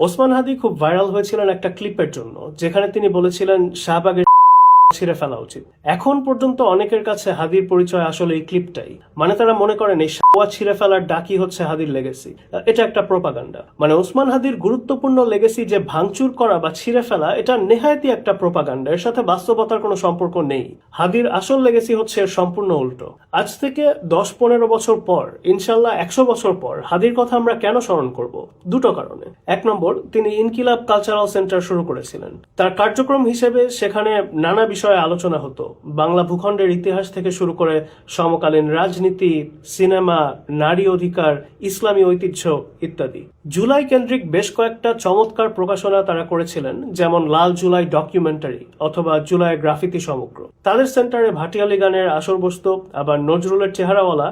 ওসমান হাদি খুব ভাইরাল হয়েছিলেন একটা ক্লিপের জন্য, যেখানে তিনি বলেছিলেন শাহবাগের ছিঁড়ে ফেলা উচিত। এখন পর্যন্ত অনেকের কাছে হাদির পরিচয় আসলে এই ক্লিপটাই, মানে তারা মনে করেন এই শাহবাগ ছিঁড়ে ফেলার ডাকই হচ্ছে হাদির লেগেসি। এটা একটা প্রোপাগান্ডা। মানে ওসমান হাদির গুরুত্বপূর্ণ লেগেসি যে ভাঙচুর করা বা ছিঁড়ে ফেলা, এটা নেহায়তি একটা প্রোপাগান্ডা, এর সাথে বাস্তবতার কোনো সম্পর্ক নেই। হাদির আসল লেগেসি হচ্ছে এর সম্পূর্ণ উল্টো। আজ থেকে 10-15 বছর পর, ইনশাল্লাহ 100 বছর পর হাদির কথা আমরা কেন স্মরণ করব? দুটো কারণে। 1 নম্বর, তিনি ইনকিলাব কালচারাল সেন্টার শুরু করেছিলেন। তার কার্যক্রম হিসেবে সেখানে নানা বিষয়ে আলোচনা হতো, বাংলা ভূখণ্ডের ইতিহাস থেকে শুরু করে সমকালীন রাজনীতি, সিনেমা, নারী অধিকার, ইসলামী ঐতিহ্য ইত্যাদি। জুলাই কেন্দ্রিক বেশ কয়েকটা চমৎকার প্রকাশনা তারা করেছিলেন, যেমন লাল জুলাই ডকুমেন্টারি অথবা জুলাই গ্রাফিতি সমগ্র। তাদের সেন্টারে ভাটিয়ালি গানের আসর বসত, আবার নজরুলের চেহারাওয়ালা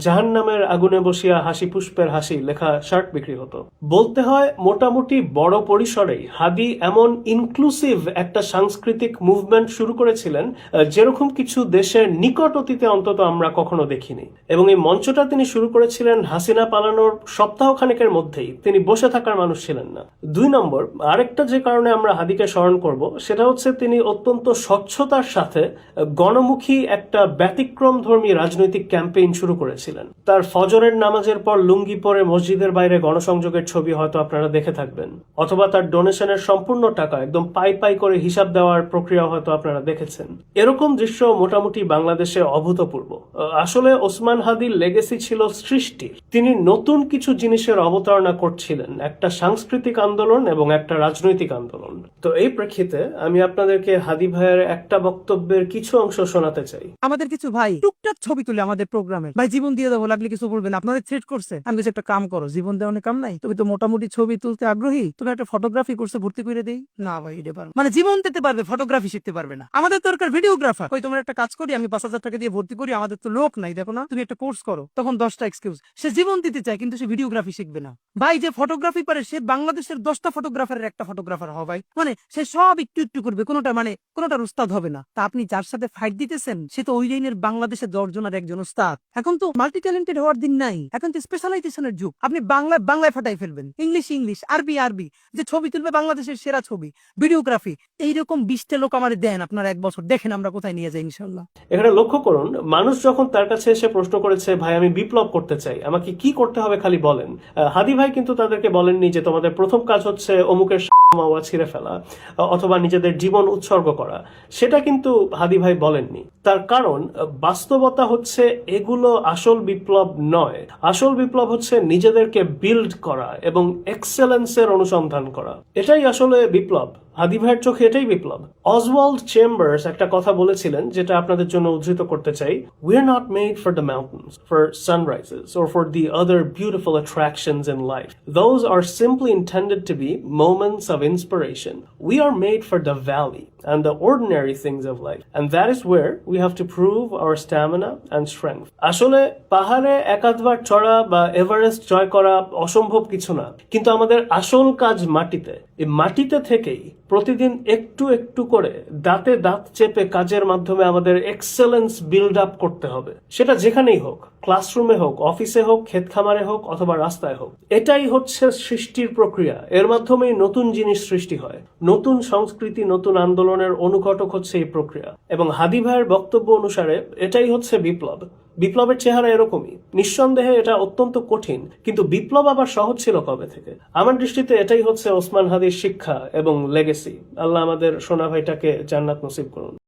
জাহান্নামের আগুনে বসিয়া হাসি পুষ্পের হাসি লেখা শার্ট বিক্রি হতো। বলতে হয় মোটামুটি বড় পরিসরেই হাদি এমন ইনক্লুসিভ একটা সাংস্কৃতিক মুভমেন্ট শুরু করেছিলেন যেরকম কিছু দেশের নিকট অতীতে অন্তত আমরা কখনো দেখিনি। এবং এই মঞ্চটা তিনি শুরু করেছিলেন হাসিনা পালানোর সপ্তাহখানেকের মধ্যেই। তিনি বসে থাকার মানুষ ছিলেন না। 2 নম্বর, আরেকটা যে কারণে আমরা হাদিকে স্মরণ করব সেটা হচ্ছে তিনি অত্যন্ত স্বচ্ছতার সাথে গণমুখী একটা ব্যতিক্রমধর্মী রাজনৈতিক ক্যাম্পেইন শুরু করেছিলেন। তার ফজরের নামাজের পর লুঙ্গি পরে মসজিদের বাইরে গণসংযোগের ছবি হয়তো আপনারা দেখে থাকবেন, অথবা তার ডোনেশনের সম্পূর্ণ টাকা একদম পাই পাই করে হিসাব দেওয়ার প্রক্রিয়া হয়তো আপনারা দেখেছেন। এরকম দৃশ্য মোটামুটি বাংলাদেশে অভূতপূর্ব। আসলে ওসমান হাদির লেগেসি ছিল সৃষ্টির। তিনি নতুন কিছু জিনিসের অবতারণা করছিলেন, একটা সাংস্কৃতিক আন্দোলন এবং একটা রাজনৈতিক আন্দোলন। তো এই প্রেক্ষিতে আমি আপনাদেরকে হাদি ভাইয়ের একটা বক্তব্যের কিছু অংশ শোনাতে চাই। আমাদের কিছু ভাই টুকটাক ছবি তুলে আমাদের প্রোগ্রামে, ভাই জীবন দিয়ে দেবো, লাগলে কিছু বলবেন, আপনাদের থ্রেট করছে। আমি কিছু একটা কাম করো, জীবন দেওয়ার কাম নাই, তুমি তো মোটামুটি ছবি তুলতে আগ্রহী, তুমি একটা ফটোগ্রাফি কোর্সে ভর্তি করে দেই না। ভাই এটা পারো মানে জীবন দিতে পারবে, ফটোগ্রাফি শিখতে পারবে না। আমাদের দরকার ভিডিওগ্রাফার। ওই তোমার একটা কাজ করি, আমি 5,000 টাকা দিয়ে ভর্তি করি, আমাদের তো লোক নাই, দেখো না, তুমি একটা কোর্স করো। তখন 10টা এক্সকিউজ। সে জীবন দিতে চায় কিন্তু সে ভিডিওগ্রাফি শিখবে না। ভাই যে ফটোগ্রাফি পারে সে বাংলাদেশের 10টা ফটোগ্রাফারের একটা ফটোগ্রাফার হবে ভাই। মানে সে সব একটু একটু করবে, কোনোটার উস্তাদ হবে না। তা আপনি যার সাথে ফাইট দিতেছেন সে তো ওই লাইনের বাংলাদেশের 10 জনের একজন উস্তাদ। এখন তো মাল্টি ট্যালেন্টেড হওয়ার দিন নাই, এখন তো স্পেশালাইজেশনের যুগ। আপনি বাংলায় ফাটাই ফেলবেন, ইংলিশ, আরবি। যে ছবি তুলবে বাংলাদেশের সেরা ছবি, ভিডিওগ্রাফি, এইরকম 20টা লোক আমার দেন, আপনারা 1 বছর দেখেন আমরা কোথায় নিয়ে যাই ইনশাল্লাহ। এখানে লক্ষ্য করুন, মানুষ যখন তার কাছে এসে প্রশ্ন করেছে, ভাই আমি বিপ্লব করতে চাই, আমাকে কি করতে হবে খালি বলেন, হাদি ভাই কিন্তু তাদেরকে বলেননি যে তোমাদের প্রথম কাজ হচ্ছে অমুকের মাওয়া ছিঁড়ে ফেলা অথবা নিজেদের জীবন উৎসর্গ করা। সেটা কিন্তু হাদি ভাই বলেননি। তার কারণ বাস্তবতা হচ্ছে এগুলো আসল বিপ্লব নয়। আসল বিপ্লব হচ্ছে নিজেদেরকে বিল্ড করা এবং এক্সেলেন্সের অনুসন্ধান করা। এটাই আসলে বিপ্লব। হাদি ভাইয়ের চোখে এটাই বিপ্লব। অসওয়াল্ড চেম্বার্স একটা কথা বলেছিলেন, যেটা আপনাদের জন্য উদ্ধৃত করতে চাই। We are not made for the mountains, for sunrises, or for the other beautiful attractions in life. Those are simply intended to be moments of inspiration. We are made for the valley and the ordinary things of life. And that is where we have to prove our stamina and strength. আসলে পাহাড়ে একাধবার চড়া বা Everest জয় করা অসম্ভব কিছু না, কিন্তু আমাদের আসল কাজ মাটিতে। এই মাটিতে থেকেই প্রতিদিন একটু একটু করে দাঁতে দাঁত চেপে কাজের মাধ্যমে আমাদের এক্সেলেন্স বিল্ড আপ করতে হবে। সেটা যেখানেই হোক, ক্লাসরুমে হোক, অফিসে হোক, ক্ষেত খামারে হোক অথবা রাস্তায় হোক। এটাই হচ্ছে সৃষ্টির প্রক্রিয়া। এর মাধ্যমেই নতুন জিনিস সৃষ্টি হয়। নতুন সংস্কৃতি, নতুন আন্দোলনের অনুঘটক হচ্ছে এই প্রক্রিয়া। এবং হাদি ভাইয়ের বক্তব্য অনুসারে এটাই হচ্ছে বিপ্লব। বিপ্লবের চেহারা এরকমই। নিঃসন্দেহে এটা অত্যন্ত কঠিন, কিন্তু বিপ্লব আবার সহজ ছিল কবে থেকে? আমার দৃষ্টিতে এটাই হচ্ছে ওসমান হাদির শিক্ষা এবং লেগেসি। আল্লাহ আমাদের সোনা ভাইটাকে জান্নাত নসিব করুন।